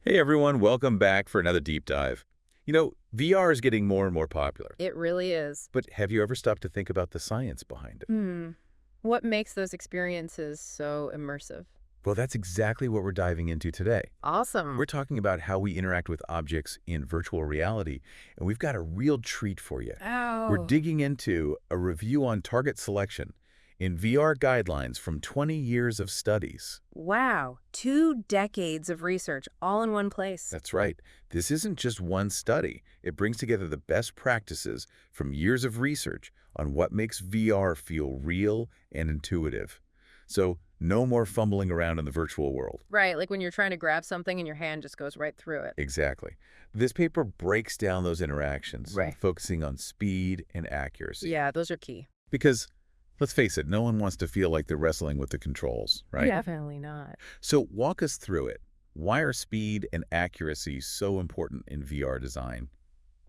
Hey everyone, welcome back for another deep dive. VR is getting more and more popular, It really is. but have you ever stopped to think about the science behind it? Hmm. What makes those experiences so immersive? Well, that's exactly what we're diving into today. Awesome. We're talking about how we interact with objects in virtual reality, and we've got a real treat for you. We're Oh, digging into a review on target selection in VR guidelines from 20 years of studies. wow. 2 decades of research all in one place. That's right. This isn't just one study. It brings together the best practices from years of research on what makes VR feel real and intuitive. So, no more fumbling around in the virtual world. Right, like when you're trying to grab something and your hand just goes right through it. Exactly. This paper breaks down those interactions, Right. focusing on speed and accuracy. Yeah, those are key. Because, let's face it, no one wants to feel like they're wrestling with the controls, right? Definitely not. So, walk us through it. Why are speed and accuracy so important in VR design?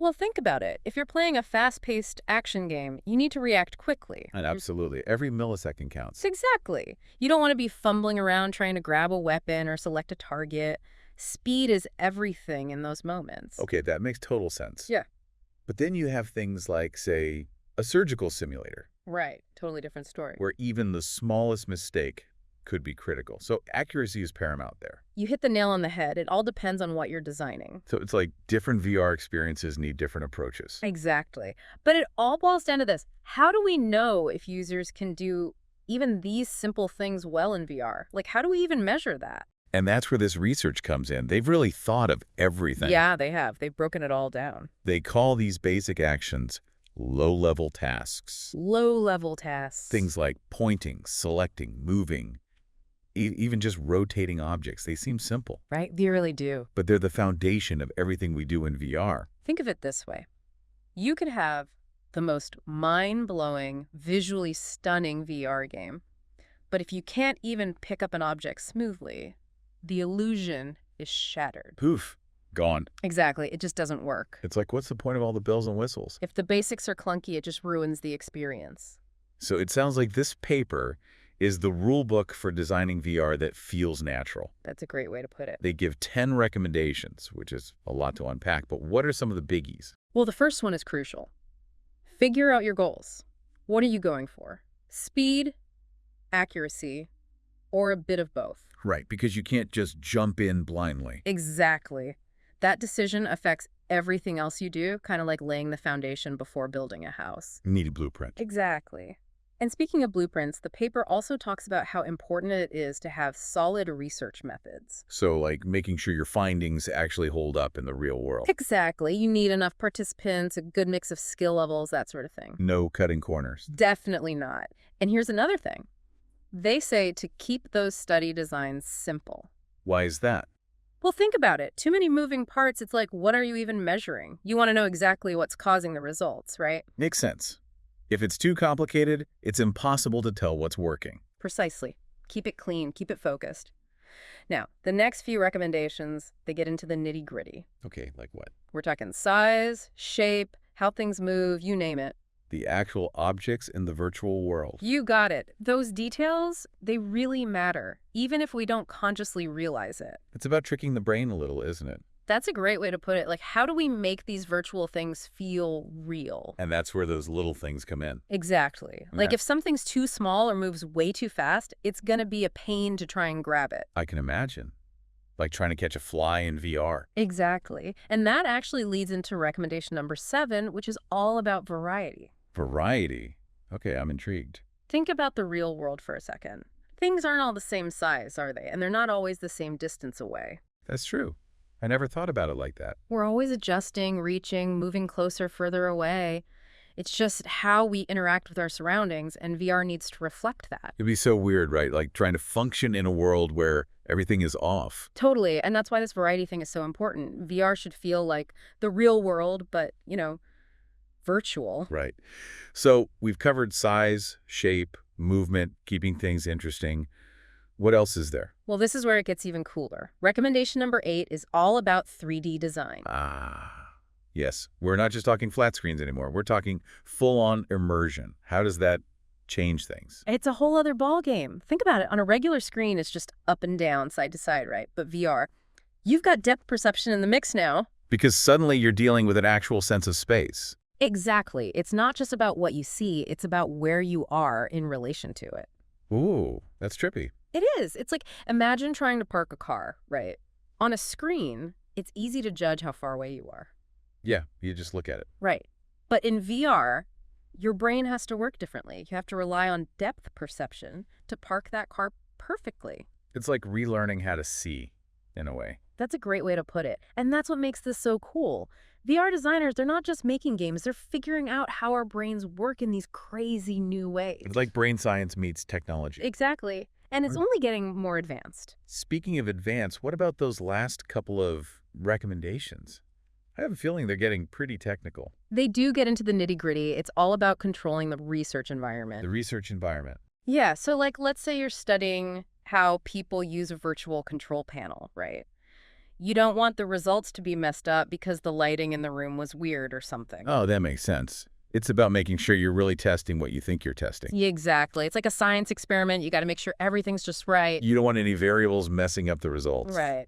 Well, think about it. If you're playing a fast-paced action game, you need to react quickly. And absolutely, every millisecond counts. Exactly. You don't want to be fumbling around trying to grab a weapon or select a target. Speed is everything in those moments. Okay, that makes total sense. Yeah. But then you have things like, say, a surgical simulator, Right. Totally different story. where even the smallest mistake could be critical. So accuracy is paramount there. You hit the nail on the head. It all depends on what you're designing. So it's like different VR experiences need different approaches. Exactly. But it all boils down to this. How do we know if users can do even these simple things well in VR? Like, how do we even measure that? And that's where this research comes in. They've really thought of everything. Yeah, they have. They've broken it all down. They call these basic actions low-level tasks. Low-level tasks. Things like pointing, selecting, moving, even just rotating objects. They seem simple, Right? They really do. but they're the foundation of everything we do in VR. Think of it this way. You could have the most mind-blowing, visually stunning VR game, but if you can't even pick up an object smoothly, the illusion is shattered. Poof, gone. Exactly. It just doesn't work. It's like, what's the point of all the bells and whistles? If the basics are clunky, it just ruins the experience. So it sounds like this paper is the rule book for designing VR that feels natural. That's a great way to put it. They give 10 recommendations, which is a lot to unpack, but what are some of the biggies? Well, the first one is crucial. Figure out your goals. What are you going for? Speed, accuracy, or a bit of both? Right, because you can't just jump in blindly. Exactly. That decision affects everything else you do, kind of like laying the foundation before building a house. You need a blueprint. Exactly. And speaking of blueprints, the paper also talks about how important it is to have solid research methods. So, like making sure your findings actually hold up in the real world. Exactly. You need enough participants, a good mix of skill levels, that sort of thing. No cutting corners. Definitely not. And here's another thing. They say to keep those study designs simple. Why is that? Well, think about it. Too many moving parts, it's like, what are you even measuring? You want to know exactly what's causing the results, right? Makes sense. If it's too complicated, it's impossible to tell what's working. Precisely. Keep it clean, keep it focused. Now, the next few recommendations, they get into the nitty-gritty. Okay, like what? We're talking size, shape, how things move, you name it. The actual objects in the virtual world. You got it. Those details, they really matter, even if we don't consciously realize it. It's about tricking the brain a little, isn't it? That's a great way to put it. Like, how do we make these virtual things feel real? And that's where those little things come in. Exactly. Like, Yeah. if something's too small or moves way too fast, it's going to be a pain to try and grab it. I can imagine. Like trying to catch a fly in VR. Exactly. And that actually leads into recommendation number 7, which is all about variety. Variety. Okay, I'm intrigued. Think about the real world for a second. Things aren't all the same size, are they? And they're not always the same distance away. That's true. I never thought about it like that. We're always adjusting, reaching, moving closer, further away. It's just how we interact with our surroundings, and VR needs to reflect that. It'd be so weird, right? Like trying to function in a world where everything is off. Totally, and that's why this variety thing is so important. VR should feel like the real world, but, virtual. Right. So we've covered size, shape, movement, keeping things interesting. What else is there? Well, this is where it gets even cooler. Recommendation number 8 is all about 3D design. Yes. We're not just talking flat screens anymore. We're talking full-on immersion. How does that change things? It's a whole other ball game. Think about it. On a regular screen, it's just up and down, side to side, right? But VR, You've got depth perception in the mix now. Because suddenly you're dealing with an actual sense of space. Exactly. It's not just about what you see, it's about where you are in relation to it. Ooh, that's trippy. It is. It's like, imagine trying to park a car, right? On a screen, it's easy to judge how far away you are. Yeah, you just look at it. Right. But in VR, your brain has to work differently. You have to rely on depth perception to park that car perfectly. It's like relearning how to see, in a way. That's a great way to put it. And that's what makes this so cool. VR designers, they're not just making games, they're figuring out how our brains work in these crazy new ways. It's like brain science meets technology. Exactly. And it's only getting more advanced. Speaking of advanced, what about those last couple of recommendations? I have a feeling they're getting pretty technical. They do get into the nitty-gritty. It's all about controlling the research environment. The research environment. Yeah, so like let's say you're studying how people use a virtual control panel, right? You don't want the results to be messed up because the lighting in the room was weird or something. Oh, that makes sense. It's about making sure you're really testing what you think you're testing. Yeah, exactly. It's like a science experiment. You got to make sure everything's just right. You don't want any variables messing up the results. Right.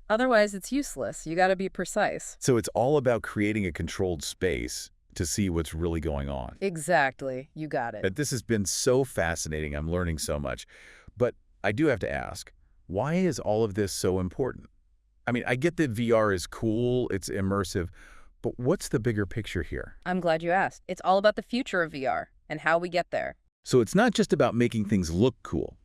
Otherwise, it's useless. You got to be precise. So it's all about creating a controlled space to see what's really going on. Exactly. You got it. But this has been so fascinating. I'm learning so much. But I do have to ask, why is all of this so important? I mean, I get that VR is cool, it's immersive, but what's the bigger picture here? I'm glad you asked. It's all about the future of VR and how we get there. So it's not just about making things look cool.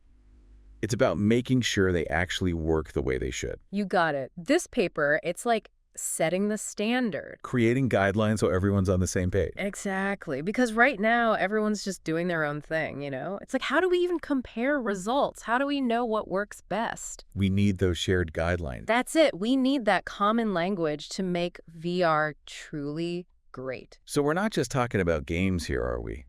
It's about making sure they actually work the way they should. You got it. This paper, it's like setting the standard. Creating guidelines so everyone's on the same page. Exactly. Because right now, everyone's just doing their own thing, you know? It's like, how do we even compare results? How do we know what works best? We need those shared guidelines. That's it. We need that common language to make VR truly great. So we're not just talking about games here, are we?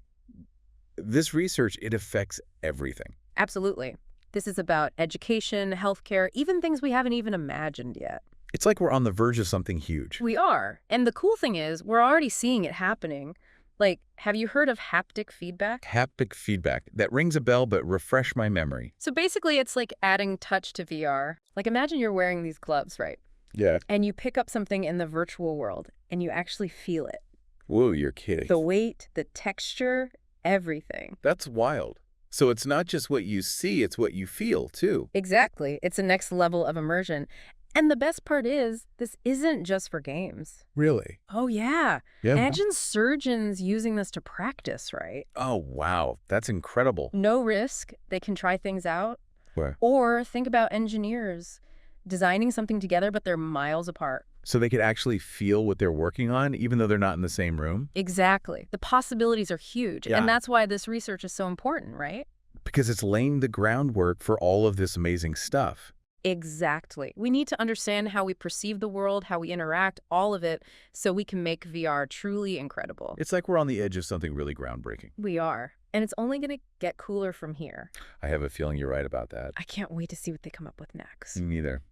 This research, it affects everything. Absolutely. This is about education, healthcare, even things we haven't even imagined yet. It's like we're on the verge of something huge. We are. And the cool thing is, we're already seeing it happening. Like, have you heard of haptic feedback? Haptic feedback. That rings a bell, but refresh my memory. So basically, it's like adding touch to VR. Like, imagine you're wearing these gloves, right? Yeah. And you pick up something in the virtual world, and you actually feel it. Whoa, you're kidding. The weight, the texture, everything. That's wild. So it's not just what you see, it's what you feel, too. Exactly. It's the next level of immersion. And the best part is, this isn't just for games. Really? Oh, yeah. Yeah. Imagine surgeons using this to practice, right? Oh, wow. That's incredible. No risk. They can try things out. Where? Or think about engineers designing something together, but they're miles apart. So they could actually feel what they're working on, even though they're not in the same room? Exactly. The possibilities are huge. Yeah. And that's why this research is so important, right? Because it's laying the groundwork for all of this amazing stuff. Exactly. We need to understand how we perceive the world, how we interact, all of it, so we can make VR truly incredible. It's like we're on the edge of something really groundbreaking. We are. And it's only going to get cooler from here. I have a feeling you're right about that. I can't wait to see what they come up with next. Me neither.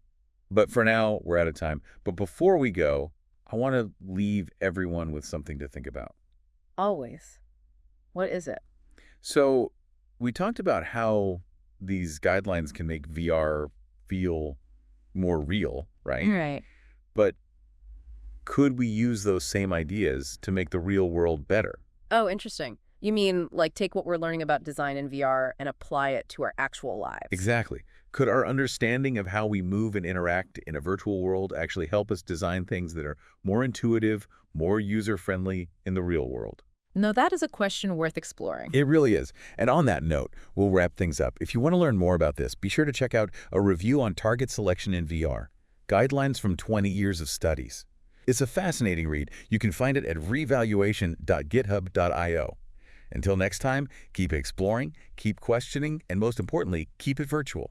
But for now, we're out of time. But before we go, I want to leave everyone with something to think about. Always. What is it? So we talked about how these guidelines can make VR feel more real, right? Right. But could we use those same ideas to make the real world better? Oh, interesting. You mean like take what we're learning about design in VR and apply it to our actual lives? Exactly. Could our understanding of how we move and interact in a virtual world actually help us design things that are more intuitive, more user-friendly in the real world? No, that is a question worth exploring. It really is. And on that note, we'll wrap things up. If you want to learn more about this, be sure to check out a review on target selection in VR, Guidelines from 20 Years of Studies. It's a fascinating read. You can find it at revaluation.github.io. Until next time, keep exploring, keep questioning, and most importantly, keep it virtual.